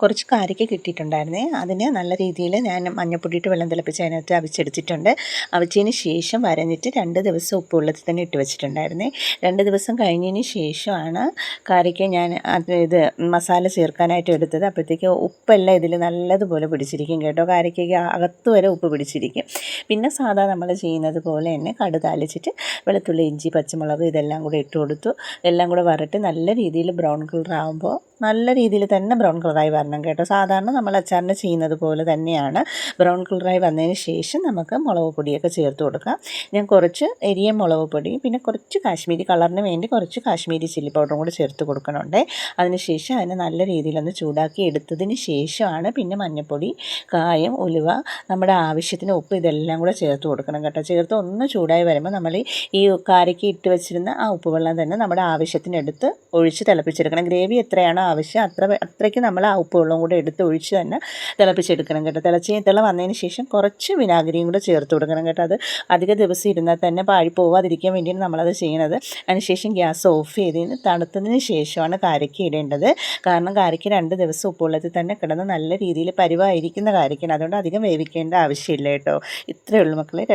കുറച്ച് കാരയ്ക്ക കിട്ടിയിട്ടുണ്ടായിരുന്നേ. അതിന് നല്ല രീതിയിൽ ഞാൻ മഞ്ഞപ്പൊടിയിട്ട് വെള്ളം തിളപ്പിച്ച് അതിനകത്ത് അവിച്ചെടുത്തിട്ടുണ്ട്. അവിച്ചതിന് ശേഷം വരഞ്ഞിട്ട് 2 ദിവസം ഉപ്പ് വെള്ളത്തിൽ തന്നെ ഇട്ട് വെച്ചിട്ടുണ്ടായിരുന്നേ. 2 ദിവസം കഴിഞ്ഞതിന് ശേഷമാണ് കാരയ്ക്ക ഞാൻ ഇത് മസാല ചേർക്കാനായിട്ട് എടുത്തത്. അപ്പോഴത്തേക്ക് ഉപ്പെല്ലാം ഇതിൽ നല്ലതുപോലെ പിടിച്ചിരിക്കും കേട്ടോ. കാരയ്ക്കയ്ക്ക് അകത്ത് വരെ ഉപ്പ് പിടിച്ചിരിക്കും. പിന്നെ സാധാ നമ്മൾ ചെയ്യുന്നത് പോലെ തന്നെ കടുക് താളിച്ചിട്ട് വെളുത്തുള്ളി, ഇഞ്ചി, പച്ചമുളക് ഇതെല്ലാം കൂടെ ഇട്ട് കൊടുത്തു. എല്ലാം കൂടെ വരട്ട് നല്ല രീതിയിൽ ബ്രൗൺ കളർ ആകുമ്പോൾ നല്ല രീതിയിൽ തന്നെ ബ്രൗൺ കളറായി വരണം കേട്ടോ. സാധാരണ നമ്മൾ അച്ചാറിന് ചെയ്യുന്നത് പോലെ തന്നെയാണ്. ബ്രൗൺ കളറായി വന്നതിന് ശേഷം നമുക്ക് മുളക് പൊടിയൊക്കെ ചേർത്ത് കൊടുക്കാം. ഞാൻ കുറച്ച് എരിയ മുളക് പൊടി പിന്നെ കുറച്ച് കാശ്മീരി കളറിന് വേണ്ടി കുറച്ച് കാശ്മീരി ചില്ലി പൗഡറും കൂടി ചേർത്ത് കൊടുക്കണുണ്ട്. അതിനുശേഷം അതിനെ നല്ല രീതിയിലൊന്ന് ചൂടാക്കി എടുത്തതിന് ശേഷമാണ് പിന്നെ മഞ്ഞൾപ്പൊടി, കായം, ഉലുവ, നമ്മുടെ ആവശ്യത്തിന് ഉപ്പ് ഇതെല്ലാം കൂടെ ചേർത്ത് കൊടുക്കണം കേട്ടോ. ചേർത്ത് ഒന്ന് ചൂടായി വരുമ്പോൾ നമ്മൾ ഈ കാരയ്ക്ക് ഇട്ട് വെച്ചിരുന്ന ആ ഉപ്പുവെള്ളം തന്നെ നമ്മുടെ ആവശ്യത്തിനെടുത്ത് ഒഴിച്ച് തിളപ്പിച്ചെടുക്കണം. ഗ്രേവി എത്രയാണോ ആവശ്യം അത്രയ്ക്ക് നമ്മൾ ആ ഉപ്പുവെള്ളം കൂടെ എടുത്ത് ഒഴിച്ച് തന്നെ തിളപ്പിച്ചെടുക്കണം കേട്ടോ. തിള വന്നതിന് ശേഷം കുറച്ച് വിനാഗിരിയും കൂടെ ചേർത്ത് കൊടുക്കണം കേട്ടോ. അത് അധിക ദിവസം ഇരുന്നാൽ തന്നെ പാഴി പോവാതിരിക്കാൻ വേണ്ടിയാണ് നമ്മളത് ചെയ്യുന്നത്. അതിനുശേഷം ഗ്യാസ് ഓഫ് ചെയ്തതിന് തണുത്തതിന് ശേഷമാണ് കാരയ്ക്ക ഇടേണ്ടത്. കാരണം കാരയ്ക്ക 2 ദിവസം ഉപ്പുവെള്ളത്തിൽ തന്നെ കിടന്ന് നല്ല രീതിയിൽ പരിവായിരിക്കുന്ന കാരയ്ക്കാണ്. അതുകൊണ്ട് അധികം വേവിക്കേണ്ട ആവശ്യമില്ല കേട്ടോ. ഇത്രയേ ഉള്ളൂ മക്കളെ.